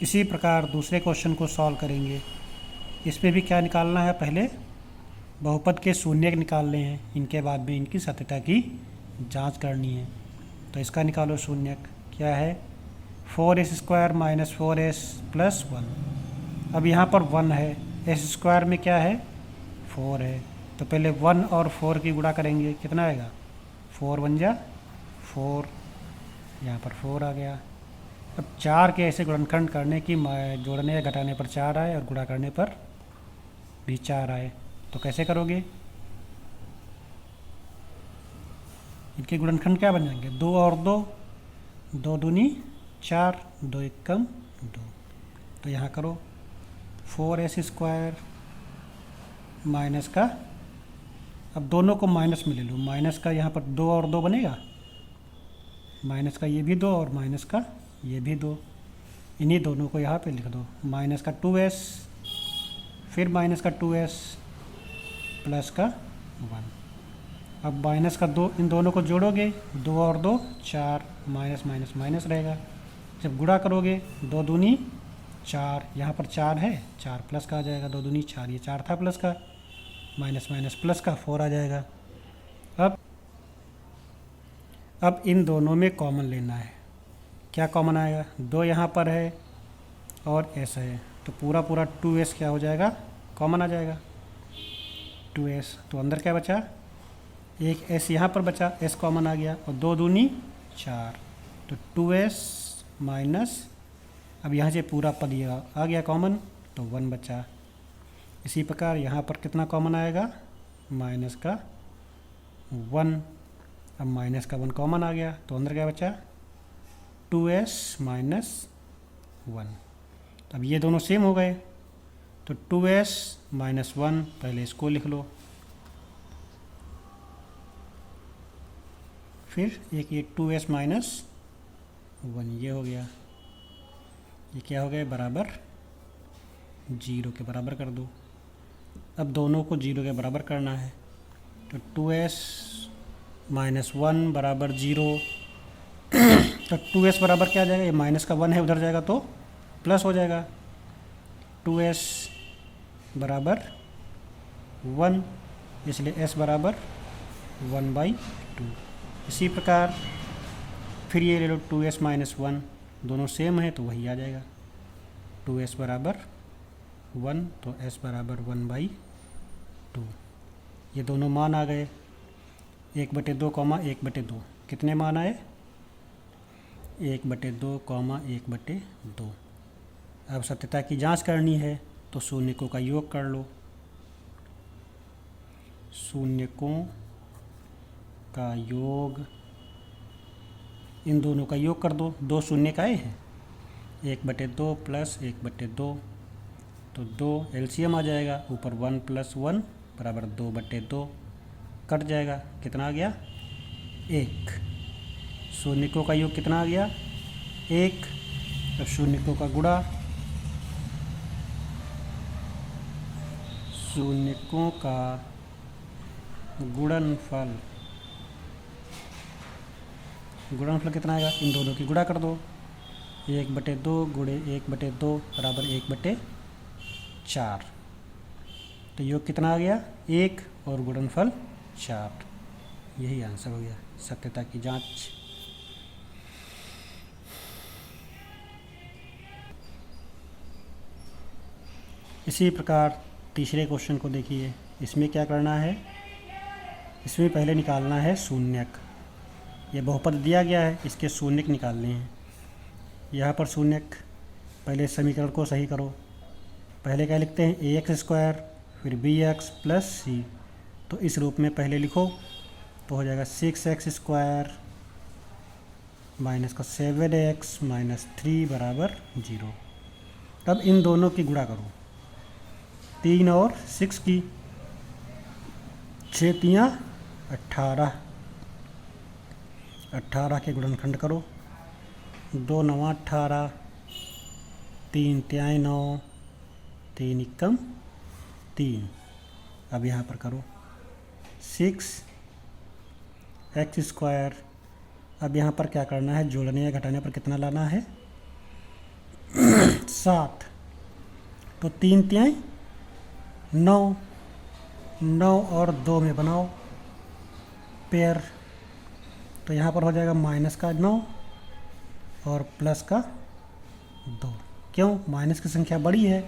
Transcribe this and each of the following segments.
इसी प्रकार दूसरे क्वेश्चन को सॉल्व करेंगे। इसमें भी क्या निकालना है, पहले बहुपद के शून्य निकालने हैं, इनके बाद में इनकी सत्यता की जांच करनी है। तो इसका निकालो शून्य, क्या है 4s² - 4s + 1। अब यहाँ पर 1 है, s² में क्या है 4 है, तो पहले 1 और 4 की गुणा करेंगे, कितना आएगा 4 × 1 = 4, यहाँ पर 4 आ गया। अब 4 के ऐसे गुणनखंड करने की जोड़ने या घटाने पर 4 आए और गुणा करने पर भी 4 आए, तो कैसे करोगे, इनके गुणनखंड क्या बन जाएंगे 2 और 2, 2 दूनी 4, 2 एकम 2। तो यहाँ करो 4s² माइनस का, अब दोनों को माइनस में ले लो, माइनस का यहाँ पर 2 और 2 बनेगा, माइनस का ये भी 2 और माइनस का ये भी 2, इन्हीं दोनों को यहाँ पे लिख दो। माइनस का 2s, फिर माइनस का 2s प्लस का 1। अब माइनस का 2, इन दोनों को जोड़ोगे 2 और 2 4, माइनस माइनस माइनस रहेगा। जब गुणा करोगे 2 दूनी 4, यहाँ पर 4 है, 4 प्लस का आ जाएगा, 2 दूनी 4, ये 4 था प्लस का, माइनस माइनस प्लस का 4 आ जाएगा। अब इन दोनों में कॉमन लेना है, क्या कॉमन आएगा 2 यहाँ पर है और s है, तो पूरा पूरा 2s क्या हो जाएगा कॉमन आ जाएगा 2s। तो अंदर क्या बचा, एक s यहाँ पर बचा, s कॉमन आ गया, और 2 दूनी 4, तो 2s माइनस, अब यहाँ से पूरा पद ये आ गया कॉमन, तो 1 बचा। इसी प्रकार यहाँ पर कितना कॉमन आएगा, माइनस का 1। अब माइनस का 1 कॉमन आ गया, तो अंदर क्या बचा 2s माइनस 1। अब ये दोनों सेम हो गए, तो 2s माइनस 1, पहले इसको लिख लो, फिर एक 2s माइनस 1, ये हो गया, ये क्या हो गया बराबर 0 के बराबर कर दो। अब दोनों को 0 के बराबर करना है, तो 2s माइनस 1 बराबर 0, तो 2s बराबर क्या आ जाएगा, ये माइनस का 1 है उधर जाएगा तो प्लस हो जाएगा, 2s बराबर 1, इसलिए s बराबर 1/2। इसी प्रकार फिर ये ले लो 2s माइनस 1, दोनों सेम है तो वही आ जाएगा, 2s बराबर 1, तो s बराबर 1/2। ये दोनों मान आ गए, 1/2, 1/2, कितने मान आए 1/2, 1/2। अब सत्यता की जांच करनी है, तो शून्यकों का योग कर लो, शून्यकों का योग, इन दोनों का योग कर दो, 2 शून्य का आए हैं, 1/2 प्लस 1/2, तो 2 एलसीएम आ जाएगा, ऊपर 1 + 1 बराबर 2/2, कट जाएगा, कितना आ गया 1। शून्यकों का योग कितना आ गया 1। अब शून्यकों का गुणा, शून्यकों का गुणनफल, गुणनफल कितना आएगा, इन दोनों की गुणा कर दो, 1/2 गुणे 1/2 बराबर 1/4, तो योग कितना आ गया 1 और गुणनफल 4। यही आंसर हो गया सत्यता की जांच। इसी प्रकार तीसरे क्वेश्चन को देखिए, इसमें क्या करना है, इसमें पहले निकालना है शून्यक। ये बहुपद दिया गया है, इसके शून्यक निकालने हैं। यहाँ पर शून्यक, पहले समीकरण को सही करो, पहले क्या लिखते हैं ax² फिर bx + c, तो इस रूप में पहले लिखो, तो हो जाएगा 6x² माइनस का 7x माइनस 3 बराबर 0। तब इन दोनों की गुणा करो, 3 और 6 की, 6 × 18, 18 के गुणनखंड करो, 2 × 9 = 18, 3 × 3 = 9, 3 × 3। अब यहाँ पर करो 6x²। अब यहाँ पर क्या करना है, जोड़ने या घटाने पर कितना लाना है 7, तो 3 तिहाई 9, 9 और 2 में बनाओ पेयर, तो यहाँ पर हो जाएगा माइनस का 9 और प्लस का 2। क्यों? माइनस की संख्या बड़ी है,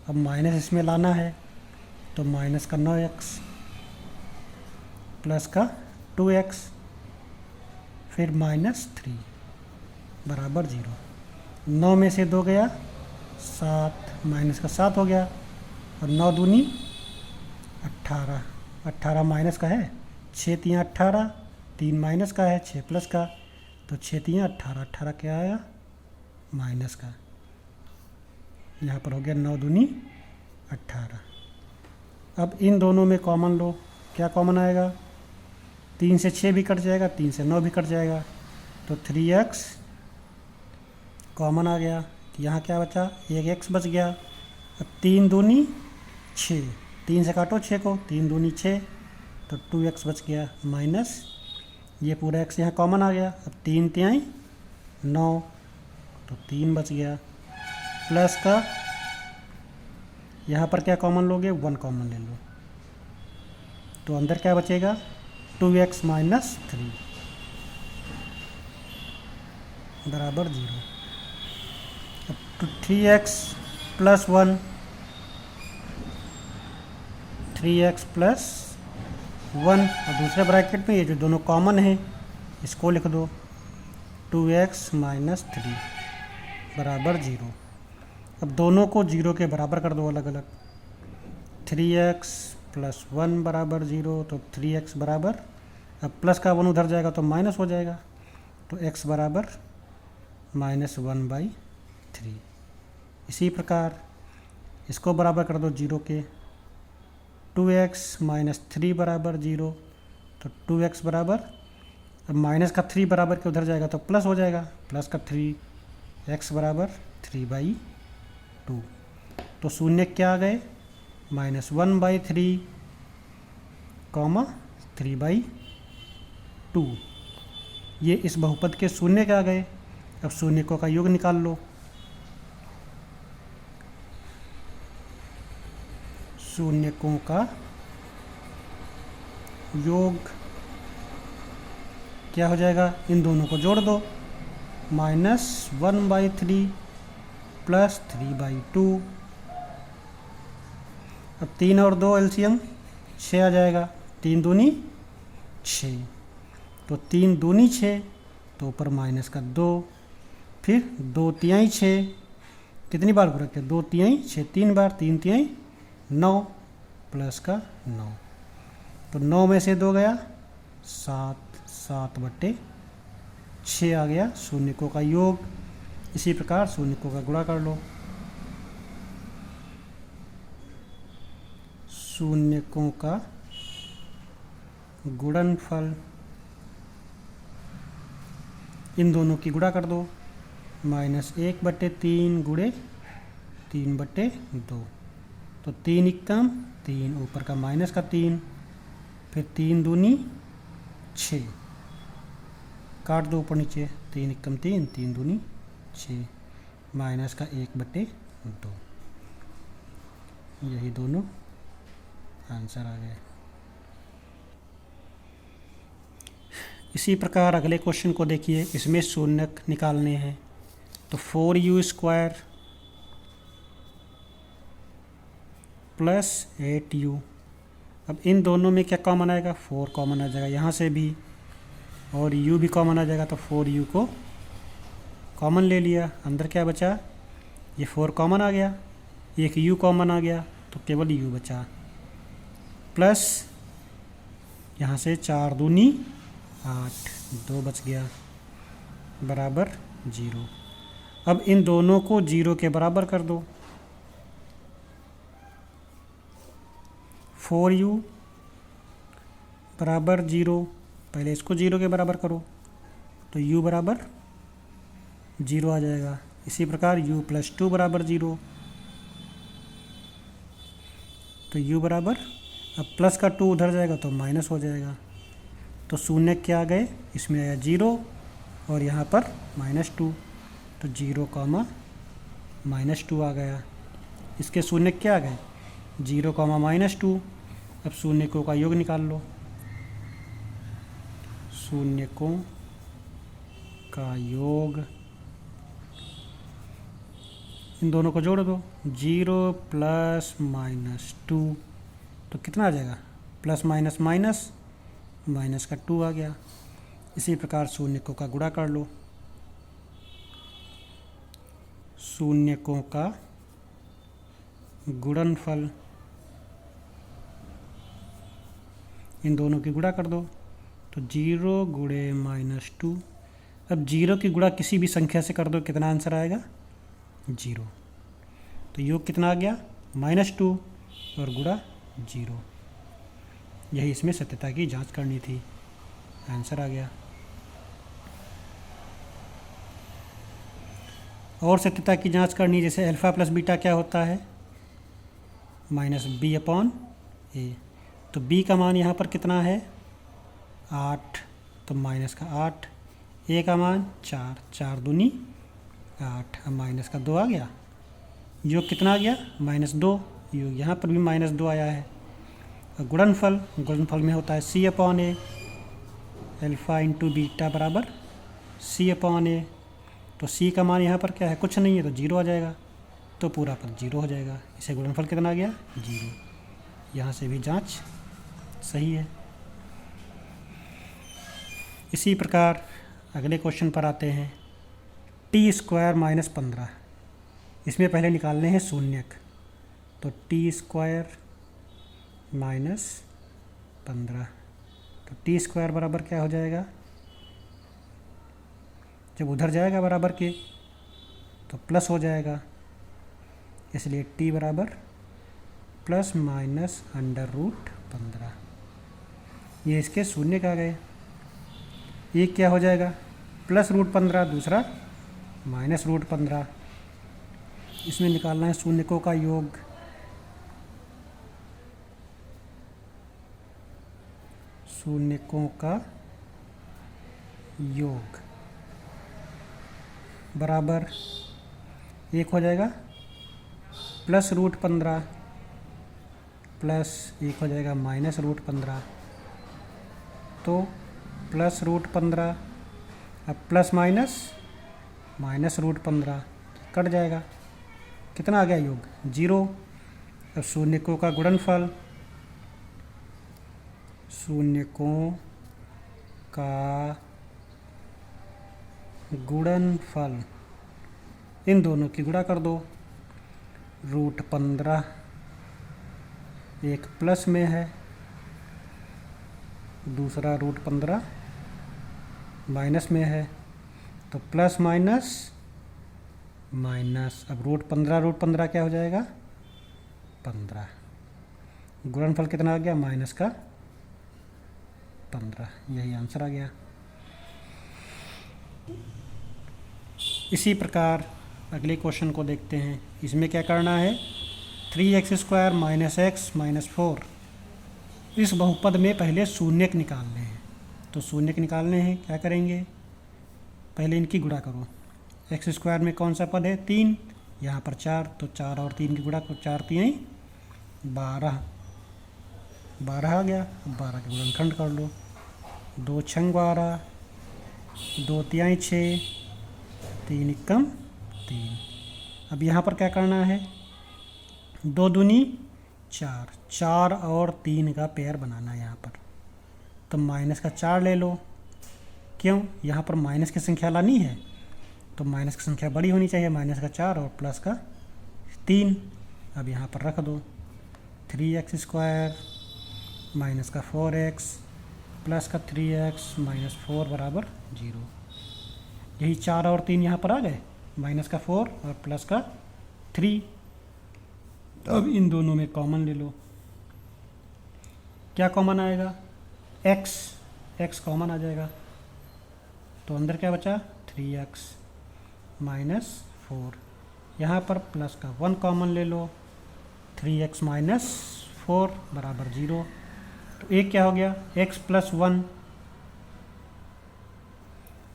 अब माइनस इसमें लाना है, तो माइनस का 9x प्लस का 2x फिर -3 बराबर 0। 9 में से 2 गया 7, माइनस का 7 हो गया, और 9 दूनी 18, 18 माइनस का है, 6 तियाँ 18, 3 माइनस का है, 6 प्लस का, तो 6 तियाँ 18, 18 क्या आया माइनस का, यहाँ पर हो गया 9 दूनी 18। अब इन दोनों में कॉमन लो, क्या कॉमन आएगा? 3 से 6 भी कट जाएगा, 3 से 9 भी कट जाएगा, तो 3x कॉमन आ गया, तो यहाँ क्या बचा? एक x बच गया। अब 3 दूनी 6, 3 से काटो 6 को, 3 दूनी 6, तो 2x बच गया, माइनस ये पूरा x यहाँ कॉमन आ गया। अब 3 तिहाई 9, तो 3 बच गया, प्लस का यहाँ पर क्या कॉमन लोगे? 1 कॉमन ले लो, तो अंदर क्या बचेगा? 2x - 3 बराबर 0। अब 3x + 1, 3x + 1, और दूसरे ब्रैकेट में ये जो दोनों कॉमन है इसको लिख दो, 2x - 3 बराबर 0। अब दोनों को 0 के बराबर कर दो अलग अलग, 3x + 1 बराबर 0, तो 3x बराबर, अब प्लस का 1 उधर जाएगा तो माइनस हो जाएगा, तो x बराबर -1/3। इसी प्रकार इसको बराबर कर दो 0 के, 2x - 3 बराबर 0, तो 2x बराबर, अब माइनस का 3 बराबर के उधर जाएगा तो प्लस हो जाएगा, प्लस का 3, x बराबर 3/2। तो शून्य क्या आ गए? -1/3, 3/2। ये इस बहुपद के शून्य क्या आ गए? अब शून्यकों का योग निकाल लो, शून्यकों का योग क्या हो जाएगा? इन दोनों को जोड़ दो, -1/3 + 3/2। अब 3 और 2 एलसीएम 6 आ जाएगा, 3 दूनी 6, तो 3 दूनी 6, तो ऊपर माइनस का 2, फिर 2 तिहाई 6, कितनी बार गुणा किया? 2 तिहाई 6, 3 बार, 3 तिहाई 9 प्लस का 9, तो 9 में से 2 गया 7, 7/6 आ गया शून्यकों का योग। इसी प्रकार शून्यकों का गुणा कर लो, शून्यकों का गुणनफल, इन दोनों की गुणा कर दो, -1/3 गुणे 3/2, तो 3 एकम 3, ऊपर का माइनस का 3, फिर 3 दूनी 6, काट दो ऊपर नीचे, 3 एकम 3, 3 दूनी 6, माइनस का 1/2। यही दोनों आंसर आ गए। इसी प्रकार अगले क्वेश्चन को देखिए, इसमें शून्यक निकालने हैं, तो 4u² + 8u। अब इन दोनों में क्या कॉमन आएगा? 4 कॉमन आ जाएगा यहाँ से भी, और u भी कॉमन आ जाएगा, तो 4u को कॉमन ले लिया, अंदर क्या बचा? ये 4 कॉमन आ गया, एक u कॉमन आ गया, तो केवल u बचा, प्लस यहाँ से 4 दूनी 8, 2 बच गया, बराबर 0। अब इन दोनों को 0 के बराबर कर दो, 4u बराबर 0, पहले इसको 0 के बराबर करो, तो u बराबर 0 आ जाएगा। इसी प्रकार u + 2 बराबर 0, तो u बराबर, अब प्लस का 2 उधर जाएगा तो माइनस हो जाएगा, तो शून्य क्या आ गए? इसमें आया 0 और यहाँ पर -2, तो 0, -2 आ गया। इसके शून्य क्या आ गए, 0, -2। अब शून्यकों का योग निकाल लो। शून्यकों का योग, इन दोनों को जोड़ दो, 0 + -2 तो कितना आ जाएगा, प्लस माइनस माइनस, माइनस का 2 आ गया। इसी प्रकार शून्यकों का गुणा कर लो। शून्यकों का गुणनफल, इन दोनों की गुणा कर दो तो 0 × -2। अब 0 की गुणा किसी भी संख्या से कर दो, कितना आंसर आएगा, 0। तो योग कितना आ गया, -2 और गुणा 0। यही इसमें सत्यता की जांच करनी थी, आंसर आ गया। और सत्यता की जांच करनी, जैसे अल्फ़ा प्लस बीटा क्या होता है, -b/a। तो b का मान यहाँ पर कितना है, 8, तो माइनस का 8, a का मान 4, 4 दूनी 8, अब माइनस का 2 आ गया। योग कितना आ गया, -2। योग यहाँ पर भी -2 आया है। और गुणनफल, गुणनफल में होता है c/a, अल्फ़ा × बीटा बराबर c/a। तो c का मान यहाँ पर क्या है, कुछ नहीं है, तो 0 आ जाएगा, तो पूरा पद 0 हो जाएगा। इसे गुणनफल कितना आ गया, 0। यहाँ से भी जांच सही है। इसी प्रकार अगले क्वेश्चन पर आते हैं। t² - 15, इसमें पहले निकालने हैं शून्यक। तो t² - 15, तो t² बराबर क्या हो जाएगा, जब उधर जाएगा बराबर के तो प्लस हो जाएगा, इसलिए t बराबर ±√15। ये इसके शून्य आ गए। एक क्या हो जाएगा, +√15, दूसरा -√15। इसमें निकालना है शून्यकों का योग। शून्यकों का योग बराबर एक हो जाएगा +√15 प्लस एक हो जाएगा -√15। तो +√15, अब प्लस माइनस -√15 कट जाएगा, कितना आ गया योग, 0। अब शून्यकों का गुणनफल, शून्यकों का गुणनफल, इन दोनों की गुणा कर दो। √15 एक प्लस में है, दूसरा √15 माइनस में है, तो प्लस माइनस माइनस। अब √15 क्या हो जाएगा, 15। गुणनफल कितना आ गया, -15। यही आंसर आ गया। इसी प्रकार अगले क्वेश्चन को देखते हैं। इसमें क्या करना है, 3x² - x - 4, इस बहुपद में पहले शून्यक निकालने हैं। तो शून्यक निकालने हैं, क्या करेंगे, पहले इनकी गुणा करो। x² में कौन सा पद है, 3, यहाँ पर 4, तो 4 और 3 की गुणा को, 4 × 3 = 12, 12 आ गया। 12 के गुणनखंड कर लो, 2 × 6 = 12, 2 × 3 = 6, 3 × 3। अब यहाँ पर क्या करना है, 2 दूनी 4, 4 और 3 का पेयर बनाना है यहाँ पर। तो माइनस का 4 ले लो, क्यों, यहाँ पर माइनस की संख्या लानी है, तो माइनस की संख्या बड़ी होनी चाहिए, माइनस का 4 और प्लस का 3। अब यहाँ पर रख दो, 3x² माइनस का 4x प्लस का 3x माइनस 4 बराबर 0। यही 4 और 3 यहाँ पर आ गए, माइनस का 4 और प्लस का 3। अब इन दोनों में कॉमन ले लो, क्या कॉमन आएगा, x कॉमन आ जाएगा, तो अंदर क्या बचा, 3x माइनस 4। यहाँ पर प्लस का 1 कॉमन ले लो, 3x माइनस 4 बराबर 0। तो एक क्या हो गया, x + 1,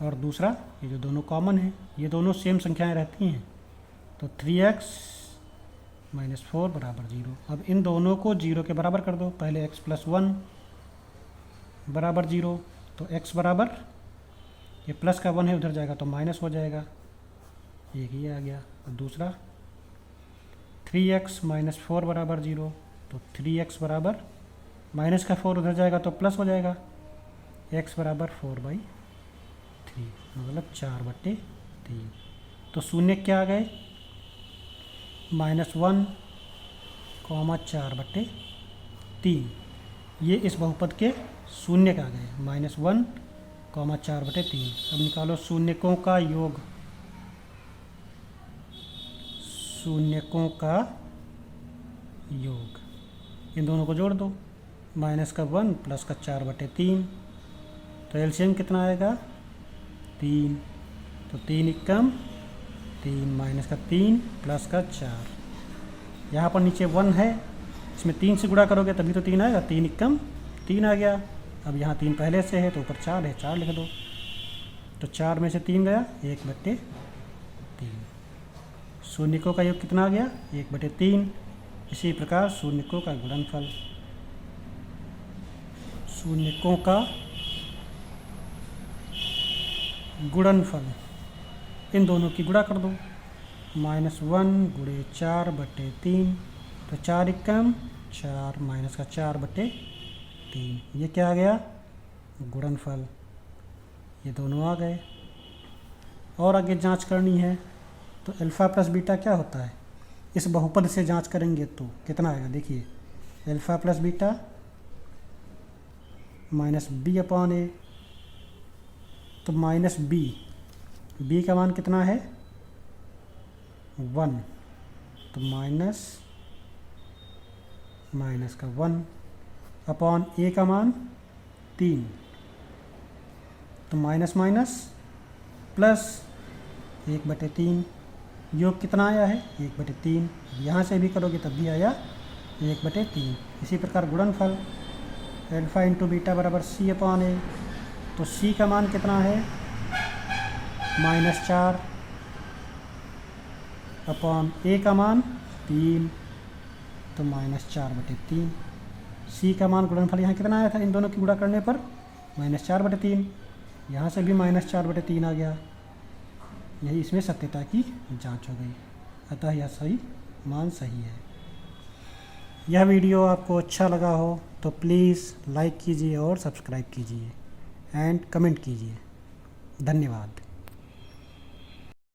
और दूसरा ये जो दोनों कॉमन है, ये दोनों सेम संख्याएं रहती हैं, तो 3x माइनस 4 बराबर 0। अब इन दोनों को 0 के बराबर कर दो। पहले x प्लस 1 बराबर 0, तो x बराबर, ये प्लस का 1 है उधर जाएगा तो माइनस हो जाएगा, एक ही आ गया। और दूसरा 3x माइनस 4 बराबर 0, तो 3x बराबर, माइनस का 4 उधर जाएगा तो प्लस हो जाएगा, x बराबर 4/3 मतलब 4/3। तो शून्य क्या आ गए, -1, 4/3। ये इस बहुपद के शून्य का आ गए, -1, 4/3। अब निकालो शून्यकों का योग, शून्यकों का योग, इन दोनों को जोड़ दो, माइनस का 1 प्लस का 4/3, तो एलसीएम कितना आएगा 3। तो 3 एकम 3, माइनस का 3 प्लस का 4, यहाँ पर नीचे 1 है, इसमें 3 से गुणा करोगे तभी तो 3 आएगा, 3 एकम 3 आ गया। अब यहाँ 3 पहले से है तो ऊपर 4 है, 4 लिख दो, तो 4 में से 3 गया, 1/3। शून्यकों का योग कितना आ गया 1/3। इसी प्रकार शून्यकों का गुणनफल, शून्यकों का गुणनफल, इन दोनों की गुणा कर दो, -1 गुणे 4/3, तो 4 एकम 4, माइनस का 4/3, ये क्या आ गया गुणनफल। ये दोनों आ गए। और आगे जांच करनी है, तो अल्फ़ा प्लस बीटा क्या होता है, इस बहुपद से जांच करेंगे तो कितना आएगा, देखिए अल्फ़ा प्लस बीटा -b/a, तो -b का मान कितना है 1, तो माइनस का 1 अपॉन a का मान 3, तो माइनस प्लस 1/3, योग कितना आया है 1/3, यहाँ से भी करोगे तब भी आया 1/3। इसी प्रकार गुणनफल अल्फ़ा इंटू बीटा बराबर c/a, तो c का मान कितना है -4 अपॉन a का मान 3, तो -4/3। c का मान गुणनफल यहाँ कितना आया था इन दोनों की गुणा करने पर -4/3, यहाँ से भी -4/3 आ गया। यही इसमें सत्यता की जांच हो गई, अतः यह सही मान सही है। यह वीडियो आपको अच्छा लगा हो तो प्लीज़ लाइक कीजिए और सब्सक्राइब कीजिए एंड कमेंट कीजिए। धन्यवाद।